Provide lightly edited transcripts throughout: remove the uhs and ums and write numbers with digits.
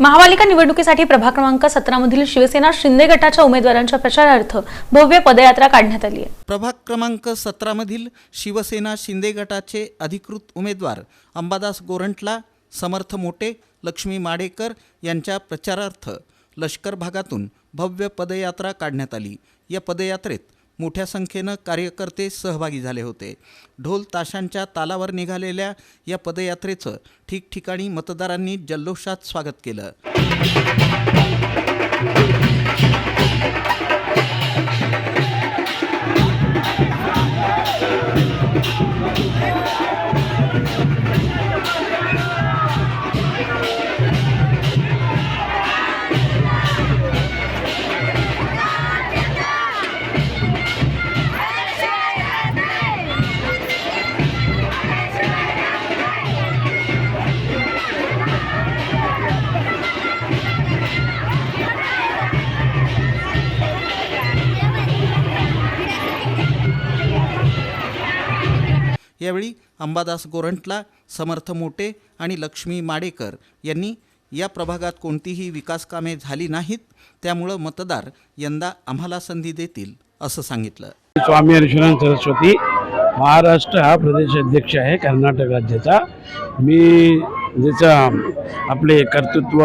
महापालिका निवडणुकीसाठी प्रभाग क्रमांक 17 मधील शिवसेना शिंदे गटाच्या उमेदवारांच्या प्रचारार्थ भव्य पदयात्रा काढण्यात आली आहे। प्रभाग क्रमांक 17 मधील शिवसेना शिंदे गटाचे अधिकृत उमेदवार अंबादास गोरंट्ला, समर्थ मोटे, लक्ष्मी माडेकर यांच्या प्रचारार्थ लष्कर भागातून भव्य पदयात्रा काढण्यात आली। या पदयात्रेत मोठ्या संख्येने कार्यकर्ते सहभागी झाले होते। ढोल ताशांच्या तालावर निघालेल्या या पदयात्रेचं ठिकठिकाणी मतदारांनी जल्लोषात स्वागत केलं। यावेळी अंबादास गोरंट्ला, समर्थ मोटे आणि लक्ष्मी माडेकर यांनी या प्रभागात कोणतीही विकास कामे झाली नाहीत, त्यामुळे मतदार यंदा आम्हाला संधी देतील असं सांगितलं। स्वामी हरिशरण सरस्वती महाराष्ट्र हा प्रदेश अध्यक्ष आहे कर्नाटक राज्याचा। मी ज्याचा आपले कर्तृत्व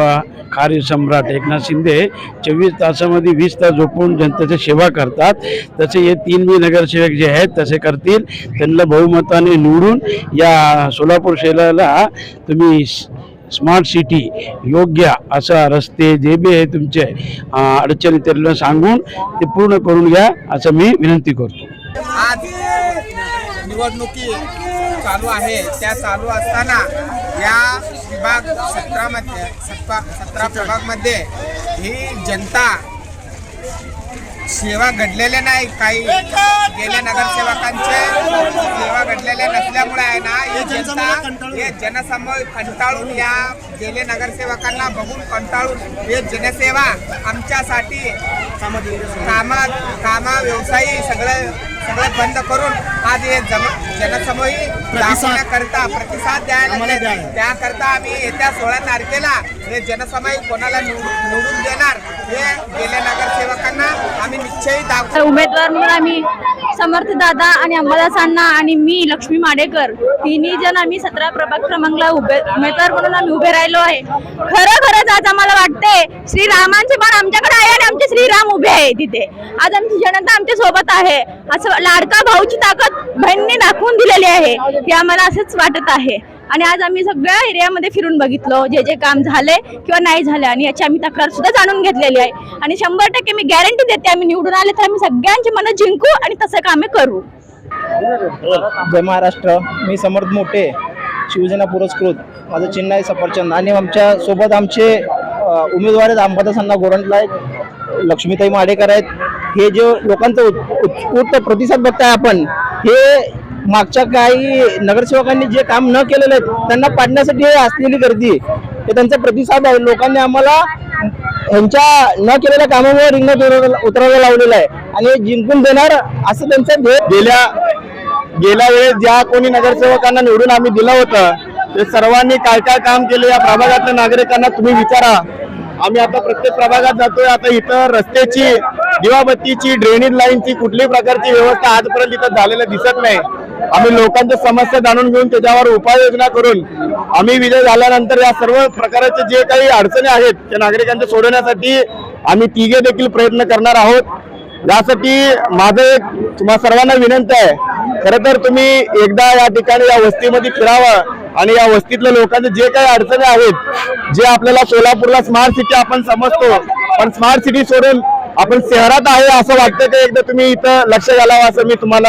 कार्यसम्राट एकनाथ शिंदे 24 तासामध्ये 20 तास झोपून जनतेची सेवा करतात, तसे हे 3 नगरसेवक जे आहेत तसे करतील। त्यांना बहुमताने निवडून या सोलापूर शहराला तुम्ही स्मार्ट सिटी योग्य असा रस्ते जे बी आहे तुमचे अडचणी त्यांना सांगून ते पूर्ण करून घ्या असं मी विनंती करतो। आज निवडणुकी चालू आहे, त्या चालू असताना या विभाग 17 प्रभागमध्ये ही जनता सेवा घडलेल्या नाही, काही गेल्या नगरसेवकांचे सेवा घडलेल्या नसल्यामुळे आहे ना ही जनता हे जनसमूह कंटाळून या गेले नगरसेवकांना बघून कंटाळून हे जनसेवा आमच्यासाठी कामा व्यवसायी सगळं बंद करून आज हे जनसमूह दाखवण्याकरता प्रतिसाद द्यायला त्याकरता आम्ही येत्या 16 तारखेला हे जनसमूह कोणाला निवडून देणार हे गेल्या नगरसेवकांना आम्ही निश्चयी दाखवू। उमेदवार म्हणून आम्ही समर्थ दादा आणि अंबादासांना आणि मी लक्ष्मी माडेकर तिन्ही जण आम्ही 17 प्रभाग क्रमांकला उमेदवार म्हणून आम्ही उभे राहिलो आहे। खरंच आज आम्हाला वाटते श्रीरामांचे पण आमच्याकडे आहे आणि आमचे श्रीराम उभे आहे तिथे। आज आमची जनता आमच्या सोबत आहे, असं लाडका भाऊची ताकद बहिणीने दाखवून दिलेली आहे हे आम्हाला असंच वाटत आहे। आणि आज आम्ही सगळ्या एरियामध्ये फिरून बघितलं जे काम झाले किंवा नाही झाले आणि याची आम्ही तक्रार सुद्धा जाणून घेतलेली आहे आणि 100% मी गॅरंटी देते आम्ही निवडून आले तर आम्ही सगळ्यांची मनं जिंकू आणि तसं कामे करू। जय महाराष्ट्र, मी समर्थ मोटे, शिवसेना पुरस्कृत, माझं चिन्ह आहे सफरचंद आणि आमच्या सोबत आमचे उमेदवार आहेत अंबादासांना गोरंट्ला आहेत, लक्ष्मीताई माडेकर आहेत। हे जे लोकांचा उत्स्फूर्त प्रतिसाद बघताय आपण, हे मागच्या काही नगरसेवकांनी जे काम न केलेले आहेत त्यांना पाडण्यासाठी हे असलेली गर्दी हे त्यांचा प्रतिसाद आहे। लोकांनी आम्हाला ह्यांच्या न केलेल्या कामामुळे रिंगणात उतरायला लावलेलं आहे आणि जिंकून देणार असं त्यांचं ध्येय। गेल्या वेळेस ज्या कोणी नगरसेवकांना निवडून आम्ही दिलं होतं ते सर्वांनी काय काय काम केले या प्रभागातल्या नागरिकांना तुम्ही विचारा। आम्ही आता प्रत्येक प्रभागात जातोय, आता इथं रस्त्याची, दिवाबत्तीची, ड्रेनेज लाईनची कुठल्याही प्रकारची व्यवस्था आजपर्यंत इथं झालेल्या दिसत नाही। आम्ही लोकांच्या समस्या जाणून घेऊन त्याच्यावर उपाययोजना करून आम्ही विजय झाल्यानंतर या सर्व प्रकारचे जे काही अडचणी आहेत त्या नागरिकांच्या सोडवण्यासाठी आम्ही तिघे देखील प्रयत्न करणार आहोत। यासाठी माझं एक तुम्हा सर्वांना विनंती आहे, खरं तर तुम्ही एकदा या ठिकाणी या वस्तीमध्ये फिरावं आणि या वस्तीतल्या लोकांचे जे काही अडचणी आहेत, जे आपल्याला सोलापूरला स्मार्ट सिटी आपण समजतो पण स्मार्ट सिटी सोडून आपण शहरात आहे असं वाटतं की एकदा तुम्ही इथं लक्ष घालावं असं मी तुम्हाला